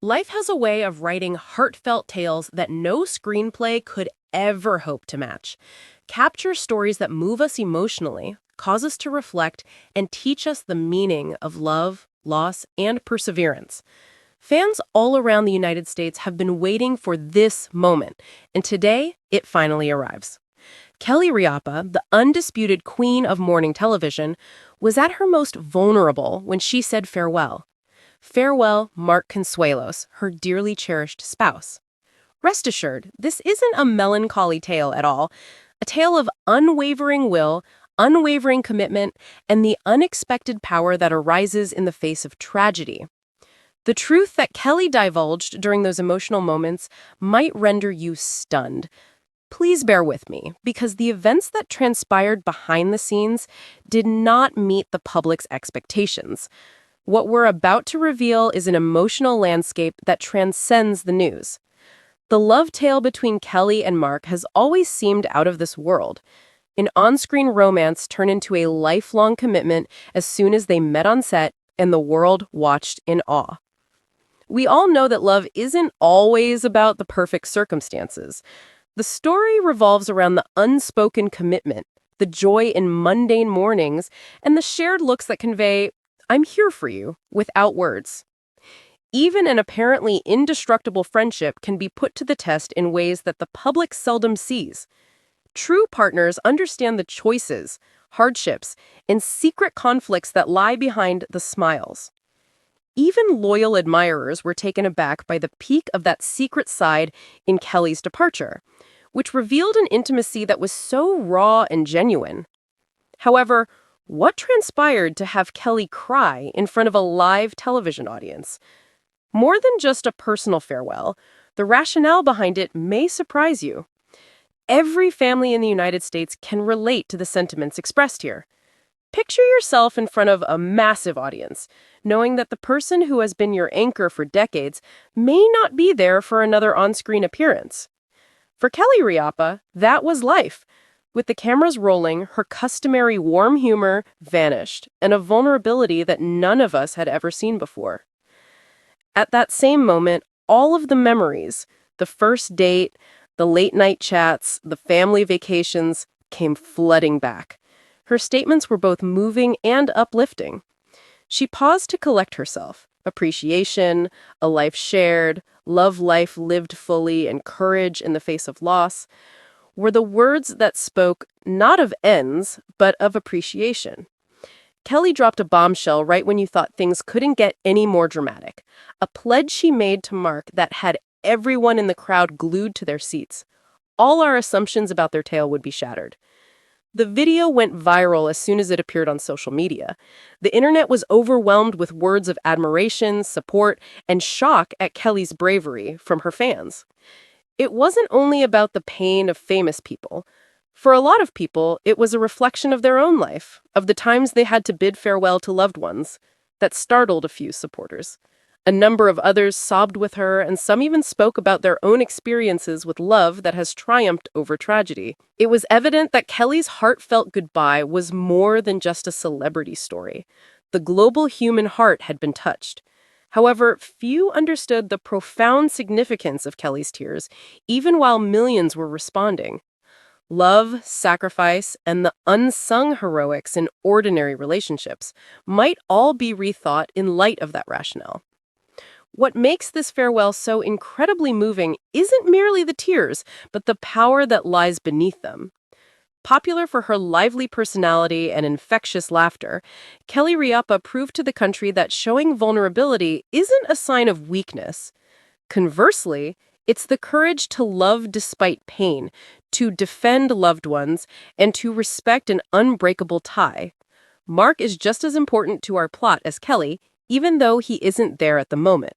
Life has a way of writing heartfelt tales that no screenplay could ever hope to match. Capture stories that move us emotionally, cause us to reflect, and teach us the meaning of love, loss, and perseverance. Fans all around the United States have been waiting for this moment, and today it finally arrives. Kelly Ripa, the undisputed queen of morning television, was at her most vulnerable when she said farewell. Farewell, Mark Consuelos, her dearly cherished spouse. Rest assured, this isn't a melancholy tale at all. A tale of unwavering will, unwavering commitment, and the unexpected power that arises in the face of tragedy. The truth that Kelly divulged during those emotional moments might render you stunned. Please bear with me, because the events that transpired behind the scenes did not meet the public's expectations. What we're about to reveal is an emotional landscape that transcends the news. The love tale between Kelly and Mark has always seemed out of this world. An on-screen romance turned into a lifelong commitment as soon as they met on set, and the world watched in awe. We all know that love isn't always about the perfect circumstances. The story revolves around the unspoken commitment, the joy in mundane mornings, and the shared looks that convey, "I'm here for you," without words. Even an apparently indestructible friendship can be put to the test in ways that the public seldom sees. True partners understand the choices, hardships, and secret conflicts that lie behind the smiles. Even loyal admirers were taken aback by the peak of that secret side in Kelly's departure, which revealed an intimacy that was so raw and genuine. However, what transpired to have Kelly cry in front of a live television audience? More than just a personal farewell, the rationale behind it may surprise you. Every family in the United States can relate to the sentiments expressed here. Picture yourself in front of a massive audience, knowing that the person who has been your anchor for decades may not be there for another on-screen appearance. For Kelly Ripa, that was life. With the cameras rolling, her customary warm humor vanished, and a vulnerability that none of us had ever seen before. At that same moment, all of the memories, the first date, the late-night chats, the family vacations, came flooding back. Her statements were both moving and uplifting. She paused to collect herself. Appreciation, a life shared, love life lived fully, and courage in the face of loss were the words that spoke not of ends, but of appreciation. Kelly dropped a bombshell right when you thought things couldn't get any more dramatic. A pledge she made to Mark that had everyone in the crowd glued to their seats. All our assumptions about their tale would be shattered. The video went viral as soon as it appeared on social media. The internet was overwhelmed with words of admiration, support, and shock at Kelly's bravery from her fans. It wasn't only about the pain of famous people. For a lot of people, it was a reflection of their own life, of the times they had to bid farewell to loved ones. That startled a few supporters. A number of others sobbed with her, and some even spoke about their own experiences with love that has triumphed over tragedy. It was evident that Kelly's heartfelt goodbye was more than just a celebrity story. The global human heart had been touched. However, few understood the profound significance of Kelly's tears, even while millions were responding. Love, sacrifice, and the unsung heroics in ordinary relationships might all be rethought in light of that rationale. What makes this farewell so incredibly moving isn't merely the tears, but the power that lies beneath them. Popular for her lively personality and infectious laughter, Kelly Ripa proved to the country that showing vulnerability isn't a sign of weakness. Conversely, it's the courage to love despite pain, to defend loved ones, and to respect an unbreakable tie. Mark is just as important to our plot as Kelly, even though he isn't there at the moment.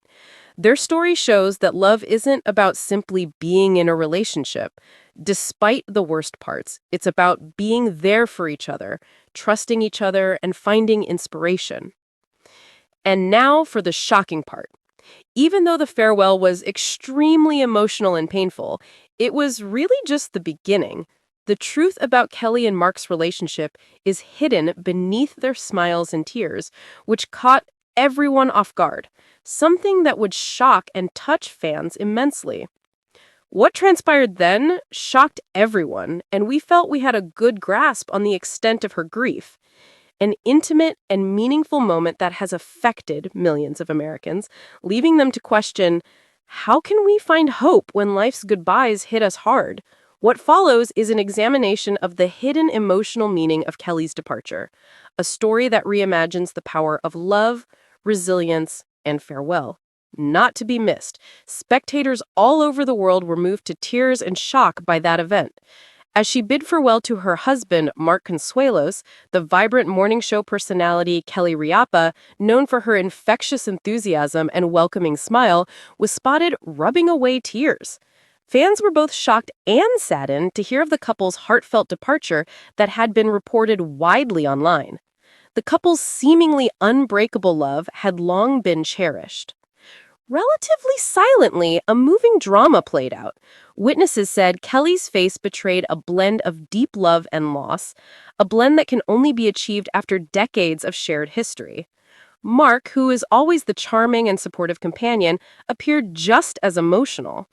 Their story shows that love isn't about simply being in a relationship. Despite the worst parts, it's about being there for each other, trusting each other, and finding inspiration. And now for the shocking part. Even though the farewell was extremely emotional and painful, it was really just the beginning. The truth about Kelly and Mark's relationship is hidden beneath their smiles and tears, which caught everyone off guard, something that would shock and touch fans immensely. What transpired then shocked everyone, and we felt we had a good grasp on the extent of her grief. An intimate and meaningful moment that has affected millions of Americans, leaving them to question, how can we find hope when life's goodbyes hit us hard? What follows is an examination of the hidden emotional meaning of Kelly's departure, a story that reimagines the power of love, resilience, and farewell. Not to be missed, spectators all over the world were moved to tears and shock by that event. As she bid farewell to her husband, Mark Consuelos, the vibrant morning show personality Kelly Ripa, known for her infectious enthusiasm and welcoming smile, was spotted rubbing away tears. Fans were both shocked and saddened to hear of the couple's heartfelt departure that had been reported widely online. The couple's seemingly unbreakable love had long been cherished. Relatively silently, a moving drama played out. Witnesses said Kelly's face betrayed a blend of deep love and loss, a blend that can only be achieved after decades of shared history. Mark, who is always the charming and supportive companion, appeared just as emotional.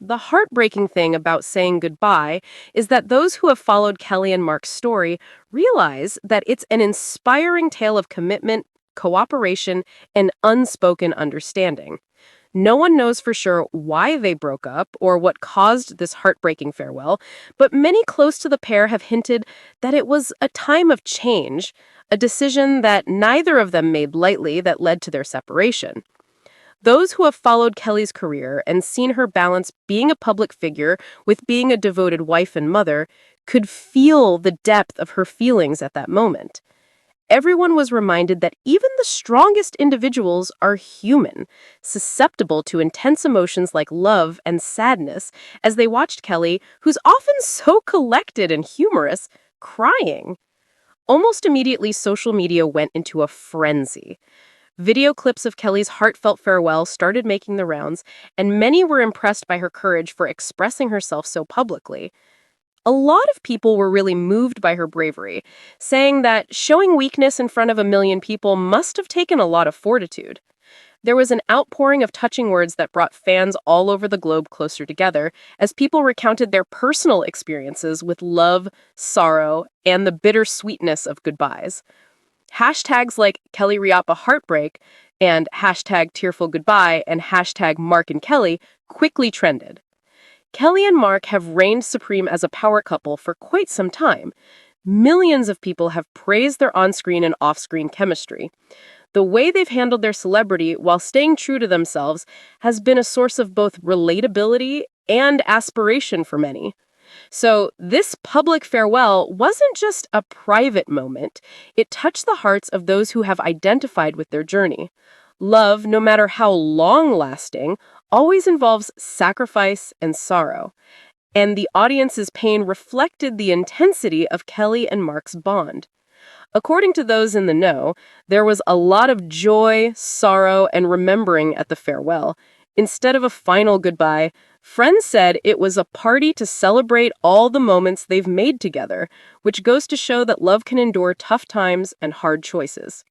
The heartbreaking thing about saying goodbye is that those who have followed Kelly and Mark's story realize that it's an inspiring tale of commitment, cooperation, and unspoken understanding. No one knows for sure why they broke up or what caused this heartbreaking farewell, but many close to the pair have hinted that it was a time of change, a decision that neither of them made lightly that led to their separation. Those who have followed Kelly's career and seen her balance being a public figure with being a devoted wife and mother could feel the depth of her feelings at that moment. Everyone was reminded that even the strongest individuals are human, susceptible to intense emotions like love and sadness, as they watched Kelly, who's often so collected and humorous, crying. Almost immediately, social media went into a frenzy. Video clips of Kelly's heartfelt farewell started making the rounds, and many were impressed by her courage for expressing herself so publicly. A lot of people were really moved by her bravery, saying that showing weakness in front of a million people must have taken a lot of fortitude. There was an outpouring of touching words that brought fans all over the globe closer together as people recounted their personal experiences with love, sorrow, and the bittersweetness of goodbyes. Hashtags like Kelly Ripa Heartbreak and hashtag Tearful Goodbye and hashtag Mark and Kelly quickly trended. Kelly and Mark have reigned supreme as a power couple for quite some time. Millions of people have praised their on-screen and off-screen chemistry. The way they've handled their celebrity while staying true to themselves has been a source of both relatability and aspiration for many. So this public farewell wasn't just a private moment. It touched the hearts of those who have identified with their journey. Love, no matter how long-lasting, always involves sacrifice and sorrow. And the audience's pain reflected the intensity of Kelly and Mark's bond. According to those in the know, there was a lot of joy, sorrow, and remembering at the farewell. Instead of a final goodbye, friends said it was a party to celebrate all the moments they've made together, which goes to show that love can endure tough times and hard choices.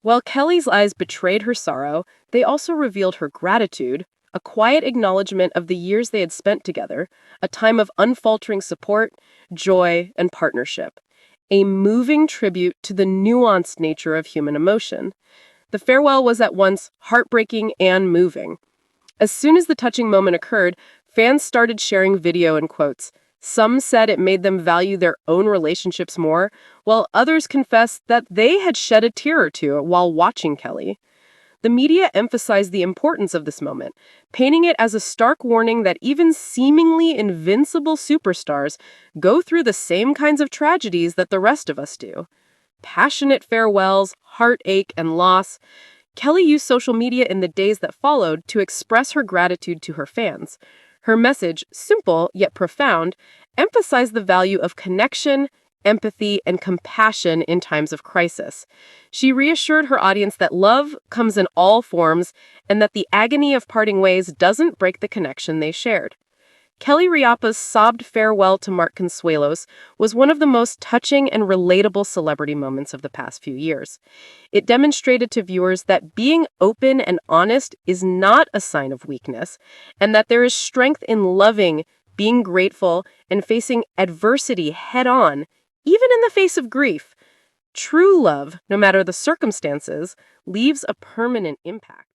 While Kelly's eyes betrayed her sorrow, they also revealed her gratitude, a quiet acknowledgement of the years they had spent together, a time of unfaltering support, joy, and partnership. A moving tribute to the nuanced nature of human emotion. The farewell was at once heartbreaking and moving. As soon as the touching moment occurred, fans started sharing video and quotes. Some said it made them value their own relationships more, while others confessed that they had shed a tear or two while watching Kelly. The media emphasized the importance of this moment, painting it as a stark warning that even seemingly invincible superstars go through the same kinds of tragedies that the rest of us do. Passionate farewells, heartache, and loss. Kelly used social media in the days that followed to express her gratitude to her fans. Her message, simple yet profound, emphasized the value of connection, empathy, and compassion in times of crisis. She reassured her audience that love comes in all forms and that the agony of parting ways doesn't break the connection they shared. Kelly Ripa's sobbed farewell to Mark Consuelos was one of the most touching and relatable celebrity moments of the past few years. It demonstrated to viewers that being open and honest is not a sign of weakness, and that there is strength in loving, being grateful, and facing adversity head on, even in the face of grief. True love, no matter the circumstances, leaves a permanent impact.